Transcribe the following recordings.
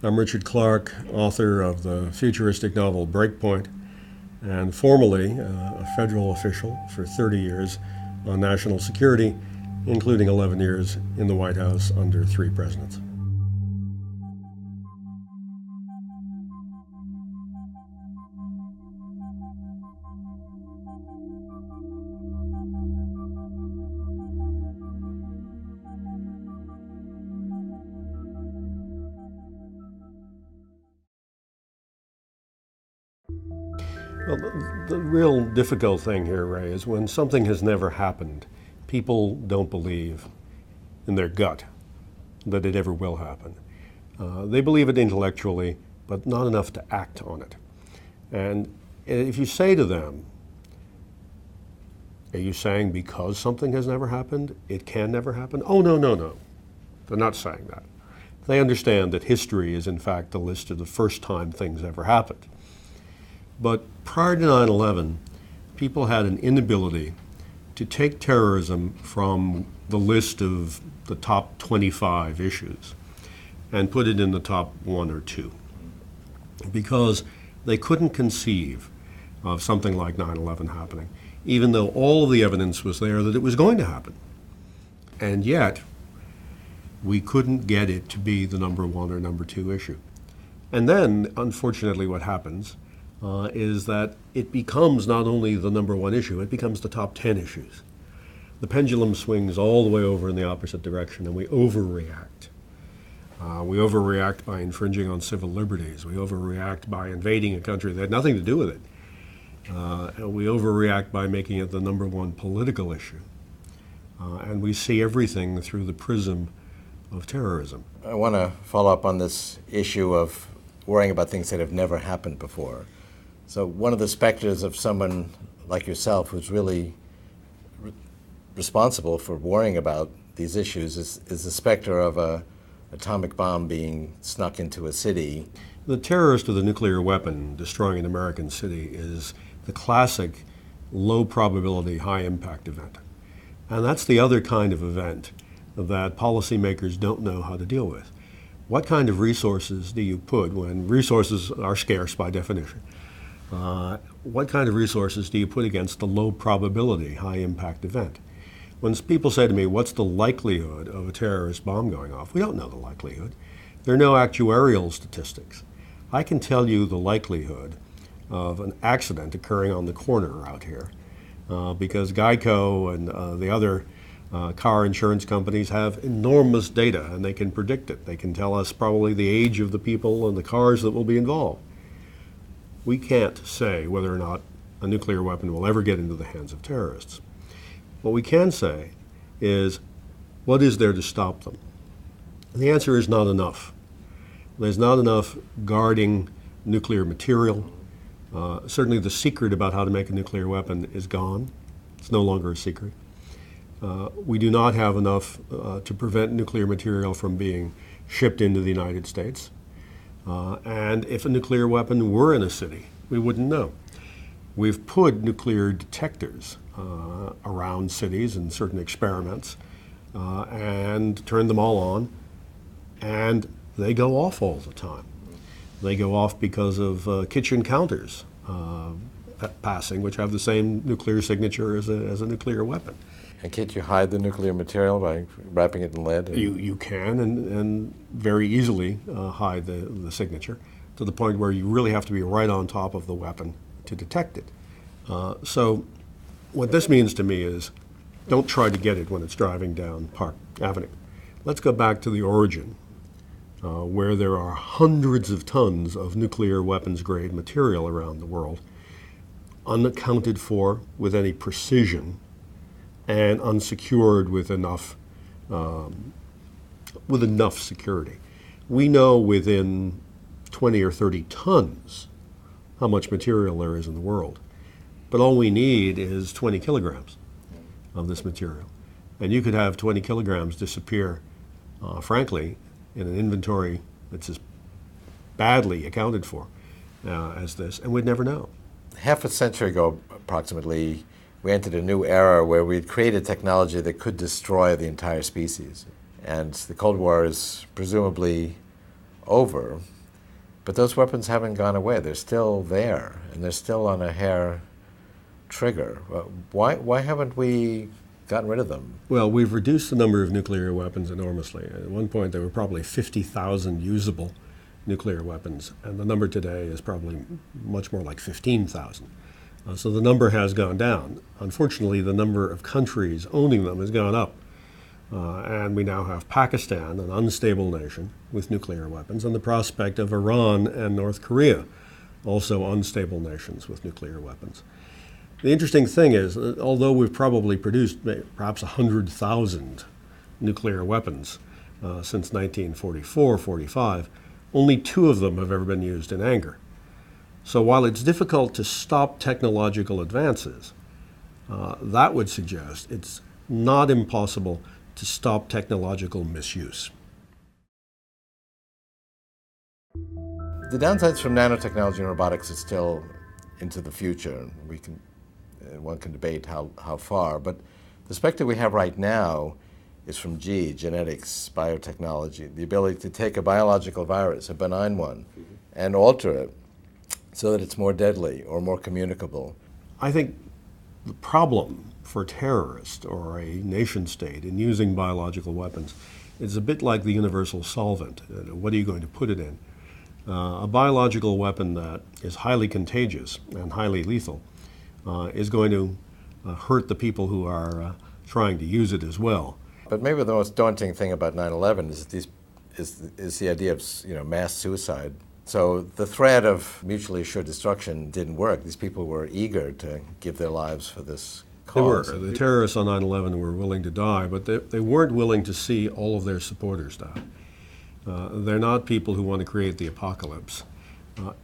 I'm Richard Clarke, author of the futuristic novel Breakpoint, and formerly a federal official for 30 years on national security, including 11 years in the White House under 3 presidents. Well, the real difficult thing here, Ray, is when something has never happened, people don't believe in their gut that it ever will happen. They believe it intellectually, but not enough to act on it. And if you say to them, are you saying because something has never happened, it can never happen? Oh, no, no, no. They're not saying that. They understand that history is, in fact, a list of the first time things ever happened. But prior to 9/11, people had an inability to take terrorism from the list of the top 25 issues and put it in the top 1 or 2, because they couldn't conceive of something like 9/11 happening, even though all of the evidence was there that it was going to happen. And yet, we couldn't get it to be the number 1 or number 2 issue. And then, unfortunately, what happens is that it becomes not only the number 1 issue, it becomes the top 10 issues. The pendulum swings all the way over in the opposite direction, and we overreact. We overreact by infringing on civil liberties. We overreact by invading a country that had nothing to do with it. And we overreact by making it the number 1 political issue. And we see everything through the prism of terrorism. I want to follow up on this issue of worrying about things that have never happened before. So one of the specters of someone like yourself who's really responsible for worrying about these issues is the specter of an atomic bomb being snuck into a city. The terrorist with a nuclear weapon destroying an American city is the classic low probability, high impact event. And that's the other kind of event that policymakers don't know how to deal with. What kind of resources do you put when resources are scarce by definition? What kind of resources do you put against the low probability, high impact event? When people say to me, what's the likelihood of a terrorist bomb going off? We don't know the likelihood. There are no actuarial statistics. I can tell you the likelihood of an accident occurring on the corner out here because Geico and the other car insurance companies have enormous data, and they can predict it. They can tell us probably the age of the people and the cars that will be involved. We can't say whether or not a nuclear weapon will ever get into the hands of terrorists. What we can say is, what is there to stop them? And the answer is not enough. There's not enough guarding nuclear material. Certainly the secret about how to make a nuclear weapon is gone. It's no longer a secret. We do not have enough to prevent nuclear material from being shipped into the United States. And if a nuclear weapon were in a city, we wouldn't know. We've put nuclear detectors around cities in certain experiments and turned them all on, and they go off all the time. They go off because of kitchen counters passing, which have the same nuclear signature as a nuclear weapon. And can't you hide the nuclear material by wrapping it in lead? You can, and very easily hide the signature to the point where you really have to be right on top of the weapon to detect it. So what this means to me is, don't try to get it when it's driving down Park Avenue. Let's go back to the origin, where there are hundreds of tons of nuclear weapons-grade material around the world, unaccounted for with any precision, and unsecured with enough security. We know within 20 or 30 tons how much material there is in the world, but all we need is 20 kilograms of this material. And you could have 20 kilograms disappear, frankly, in an inventory that's as badly accounted for as this, and we'd never know. Half a century ago, approximately, we entered a new era where we'd created technology that could destroy the entire species. And the Cold War is presumably over. But those weapons haven't gone away. They're still there, and they're still on a hair trigger. Why haven't we gotten rid of them? Well, we've reduced the number of nuclear weapons enormously. At one point, there were probably 50,000 usable nuclear weapons, and the number today is probably much more like 15,000. So the number has gone down. Unfortunately, the number of countries owning them has gone up. And we now have Pakistan, an unstable nation with nuclear weapons, and the prospect of Iran and North Korea, also unstable nations with nuclear weapons. The interesting thing is, although we've probably produced perhaps 100,000 nuclear weapons since 1944-45, only 2 of them have ever been used in anger. So while it's difficult to stop technological advances, that would suggest it's not impossible to stop technological misuse. The downsides from nanotechnology and robotics is still into the future. One can debate how far, but the specter we have right now is from genetics, biotechnology, the ability to take a biological virus, a benign one, and alter it so that it's more deadly or more communicable. I think the problem for terrorists or a nation state in using biological weapons is a bit like the universal solvent. What are you going to put it in? A biological weapon that is highly contagious and highly lethal is going to hurt the people who are trying to use it as well. But maybe the most daunting thing about 9/11 is the idea of mass suicide. So the threat of mutually assured destruction didn't work. These people were eager to give their lives for this cause. They were. The terrorists on 9/11 were willing to die, but they weren't willing to see all of their supporters die. They're not people who want to create the apocalypse.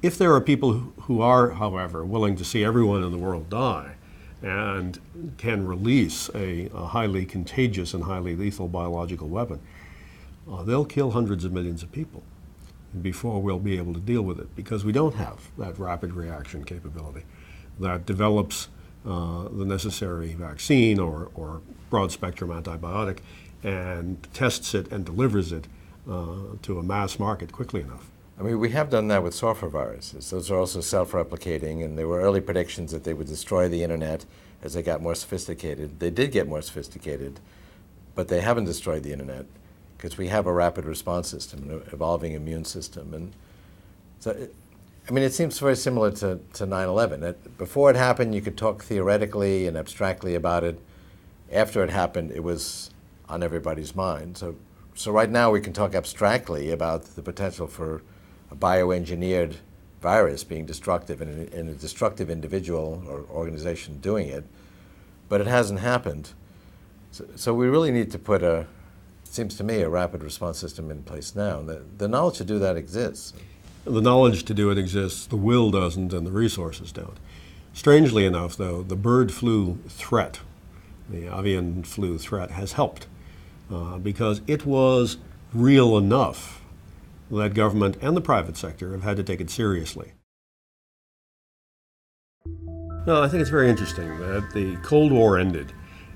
If there are people who are, however, willing to see everyone in the world die and can release a highly contagious and highly lethal biological weapon, they'll kill hundreds of millions of people before we'll be able to deal with it, because we don't have that rapid reaction capability that develops the necessary vaccine or broad-spectrum antibiotic and tests it and delivers it to a mass market quickly enough. I mean, we have done that with software viruses. Those are also self-replicating, and there were early predictions that they would destroy the internet as they got more sophisticated. They did get more sophisticated, but they haven't destroyed the internet because we have a rapid response system, an evolving immune system. And so, it seems very similar to 9/11. Before it happened, you could talk theoretically and abstractly about it. After it happened, it was on everybody's mind. So right now we can talk abstractly about the potential for a bioengineered virus being destructive and a destructive individual or organization doing it, but it hasn't happened. So we really need to put it seems to me, a rapid response system in place now. The knowledge to do that exists. The knowledge to do it exists, the will doesn't, and the resources don't. Strangely enough, though, the bird flu threat, the avian flu threat, has helped because it was real enough that government and the private sector have had to take it seriously. No, I think it's very interesting that the Cold War ended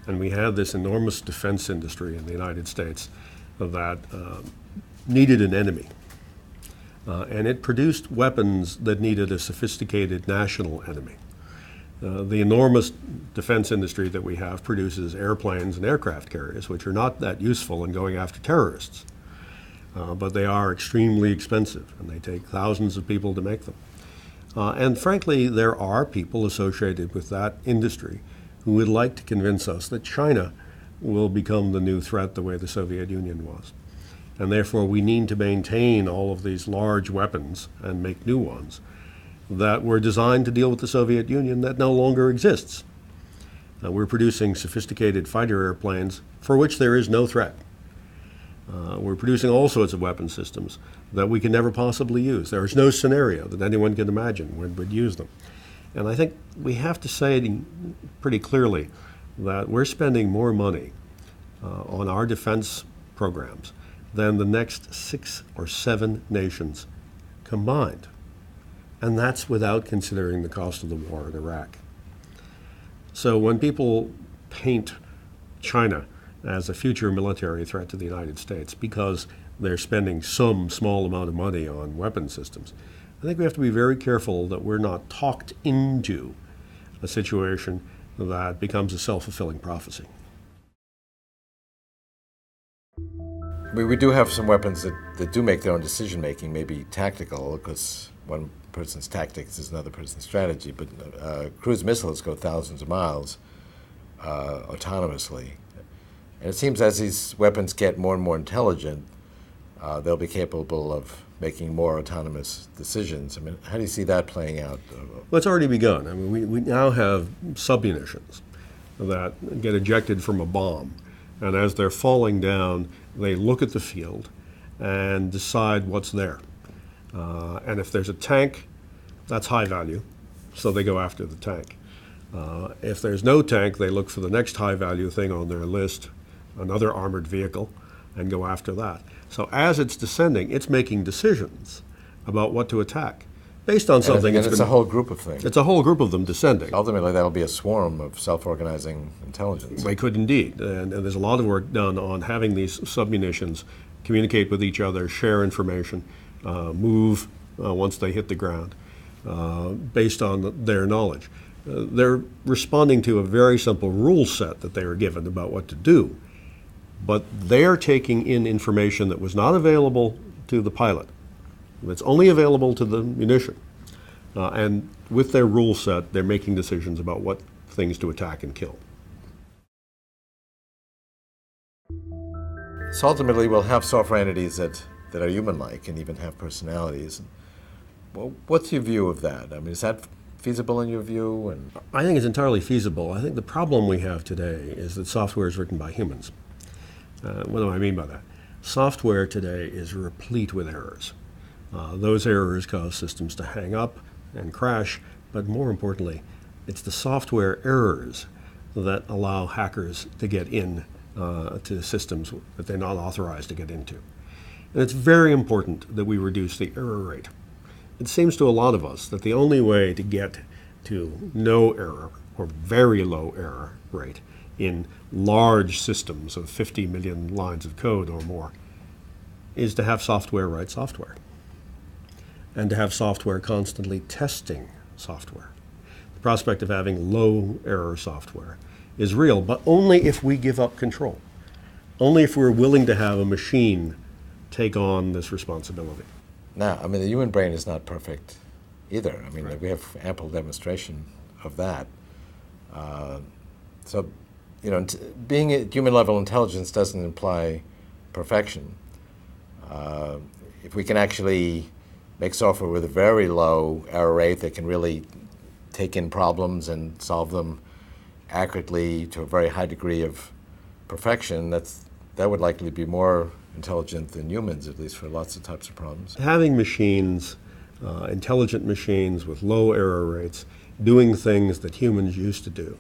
and we had this enormous defense industry in the United States that needed an enemy. And it produced weapons that needed a sophisticated national enemy. The enormous defense industry that we have produces airplanes and aircraft carriers, which are not that useful in going after terrorists. But they are extremely expensive, and they take thousands of people to make them. And frankly, there are people associated with that industry who would like to convince us that China will become the new threat the way the Soviet Union was. And therefore, we need to maintain all of these large weapons and make new ones that were designed to deal with the Soviet Union that no longer exists. We're producing sophisticated fighter airplanes for which there is no threat. We're producing all sorts of weapon systems that we can never possibly use. There is no scenario that anyone can imagine when we'd use them. And I think we have to say pretty clearly that we're spending more money on our defense programs than the next 6 or 7 nations combined. And that's without considering the cost of the war in Iraq. So when people paint China as a future military threat to the United States because they're spending some small amount of money on weapon systems. I think we have to be very careful that we're not talked into a situation that becomes a self-fulfilling prophecy. We do have some weapons that do make their own decision making, maybe tactical, because one person's tactics is another person's strategy. But cruise missiles go thousands of miles autonomously. And it seems as these weapons get more and more intelligent, they'll be capable of making more autonomous decisions. I mean, how do you see that playing out? Well, it's already begun. I mean, we now have submunitions that get ejected from a bomb. And as they're falling down, they look at the field and decide what's there. And if there's a tank, that's high value, so they go after the tank. If there's no tank, they look for the next high value thing on their list, another armored vehicle, and go after that. So as it's descending, it's making decisions about what to attack based on something. And it's a whole group of things. It's a whole group of them descending. Ultimately, that'll be a swarm of self-organizing intelligence. They could indeed. And there's a lot of work done on having these submunitions communicate with each other, share information, move once they hit the ground, based on their knowledge. They're responding to a very simple rule set that they were given about what to do, but they're taking in information that was not available to the pilot. It's only available to the munition. And with their rule set, they're making decisions about what things to attack and kill. So ultimately, we'll have software entities that are human-like and even have personalities. Well, what's your view of that? I mean, is that feasible in your view? And I think it's entirely feasible. I think the problem we have today is that software is written by humans. What do I mean by that? Software today is replete with errors. Those errors cause systems to hang up and crash, but more importantly, it's the software errors that allow hackers to get in to systems that they're not authorized to get into. And it's very important that we reduce the error rate. It seems to a lot of us that the only way to get to no error or very low error rate in large systems of 50 million lines of code or more is to have software write software, and to have software constantly testing software. The prospect of having low error software is real, but only if we give up control. Only if we're willing to have a machine take on this responsibility. Now, I mean, the human brain is not perfect either. I mean, Right. we have ample demonstration of that. So, you know, being at human level intelligence doesn't imply perfection. If we can actually make software with a very low error rate that can really take in problems and solve them accurately to a very high degree of perfection, that would likely be more intelligent than humans, at least for lots of types of problems. Having machines, intelligent machines with low error rates, doing things that humans used to do,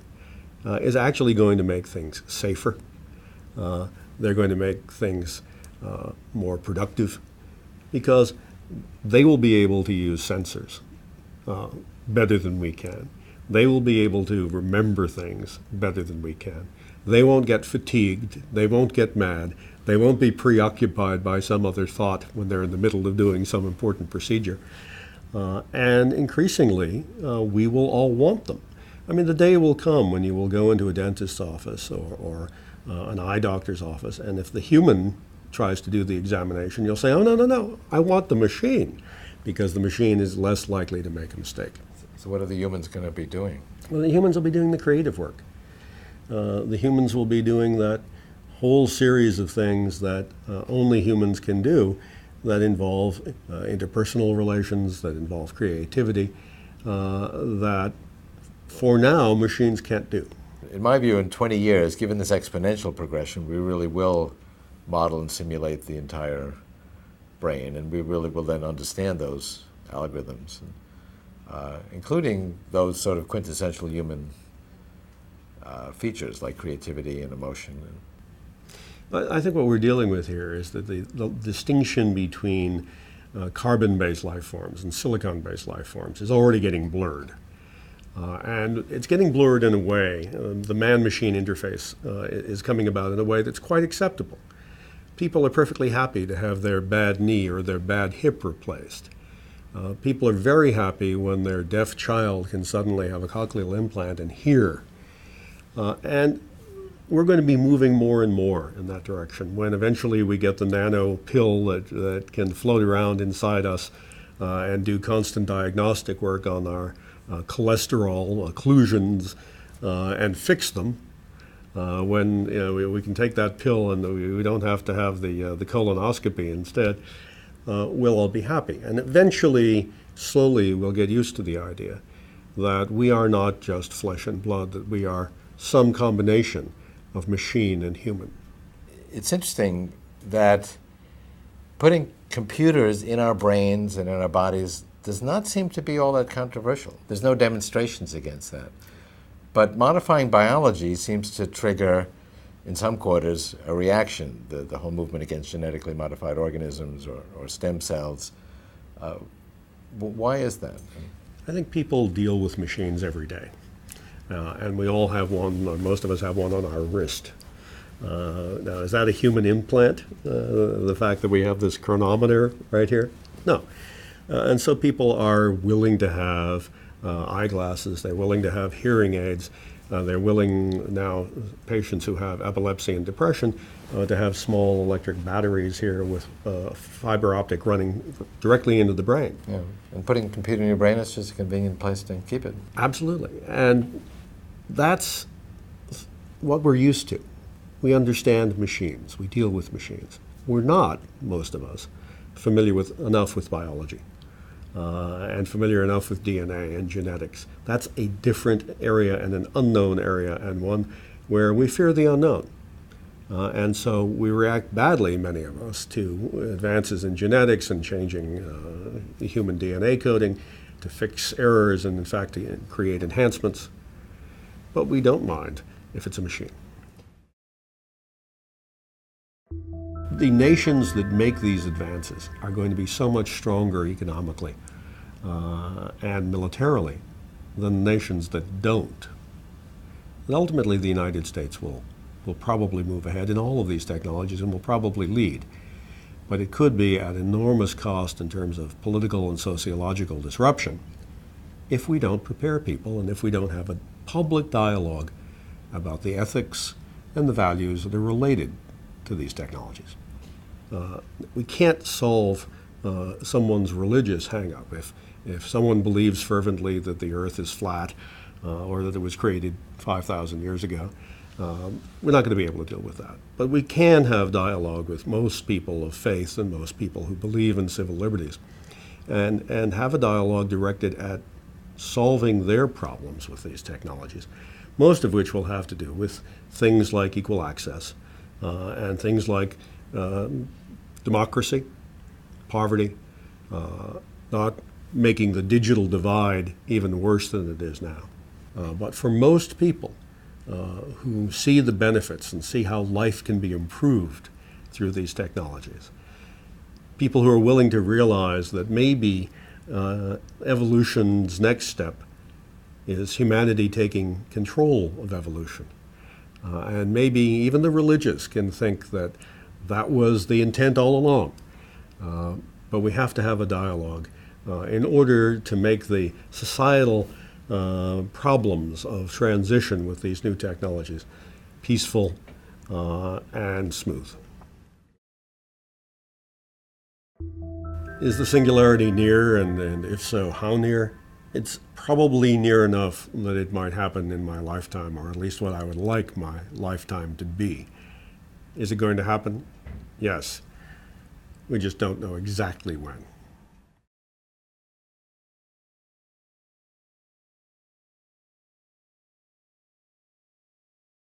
is actually going to make things safer. They're going to make things more productive, because they will be able to use sensors better than we can. They will be able to remember things better than we can. They won't get fatigued. They won't get mad. They won't be preoccupied by some other thought when they're in the middle of doing some important procedure. And increasingly, we will all want them. I mean, the day will come when you will go into a dentist's office or an eye doctor's office, and if the human tries to do the examination, you'll say, oh, no, I want the machine, because the machine is less likely to make a mistake. So what are the humans going to be doing? Well, the humans will be doing the creative work. The humans will be doing that whole series of things that only humans can do, that involve interpersonal relations, that involve creativity, that for now machines can't do. In my view, in 20 years, given this exponential progression, we really will model and simulate the entire brain, and we really will then understand those algorithms, including those sort of quintessential human features like creativity and emotion. I think what we're dealing with here is that the distinction between carbon-based life forms and silicon-based life forms is already getting blurred. And it's getting blurred in a way, the man-machine interface is coming about in a way that's quite acceptable. People are perfectly happy to have their bad knee or their bad hip replaced. People are very happy when their deaf child can suddenly have a cochlear implant and hear. And we're going to be moving more and more in that direction when eventually we get the nano pill that can float around inside us and do constant diagnostic work on our cholesterol occlusions and fix them. When we can take that pill and we don't have to have the colonoscopy instead, we'll all be happy. And eventually, slowly, we'll get used to the idea that we are not just flesh and blood, that we are some combination of machine and human. It's interesting that putting computers in our brains and in our bodies does not seem to be all that controversial. There's no demonstrations against that. But modifying biology seems to trigger, in some quarters, a reaction, the whole movement against genetically modified organisms or stem cells. Why is that? I think people deal with machines every day. And we all have one, or most of us have one on our wrist. Now, is that a human implant, the fact that we have this chronometer right here? No. And so people are willing to have eyeglasses, they're willing to have hearing aids, they're willing now, patients who have epilepsy and depression, to have small electric batteries here with fiber optic running directly into the brain. Yeah. And putting a computer in your brain is just a convenient place to keep it. Absolutely. And that's what we're used to. We understand machines. We deal with machines. We're not, most of us, familiar enough with biology and familiar enough with DNA and genetics. That's a different area and an unknown area, and one where we fear the unknown. And so we react badly, many of us, to advances in genetics and changing the human DNA coding to fix errors and, in fact, to create enhancements. But we don't mind if it's a machine. The nations that make these advances are going to be so much stronger economically and militarily than the nations that don't. And ultimately, the United States will probably move ahead in all of these technologies and will probably lead. But it could be at enormous cost in terms of political and sociological disruption if we don't prepare people and if we don't have a public dialogue about the ethics and the values that are related to these technologies. We can't solve someone's religious hang-up. If someone believes fervently that the earth is flat or that it was created 5,000 years ago, we're not going to be able to deal with that. But we can have dialogue with most people of faith and most people who believe in civil liberties and have a dialogue directed at solving their problems with these technologies, most of which will have to do with things like equal access and things like democracy, poverty, not making the digital divide even worse than it is now. But for most people who see the benefits and see how life can be improved through these technologies, people who are willing to realize that maybe evolution's next step is humanity taking control of evolution. And maybe even the religious can think that that was the intent all along. But we have to have a dialogue in order to make the societal problems of transition with these new technologies peaceful and smooth. Is the singularity near, and if so, how near? It's probably near enough that it might happen in my lifetime, or at least what I would like my lifetime to be. Is it going to happen? Yes. We just don't know exactly when.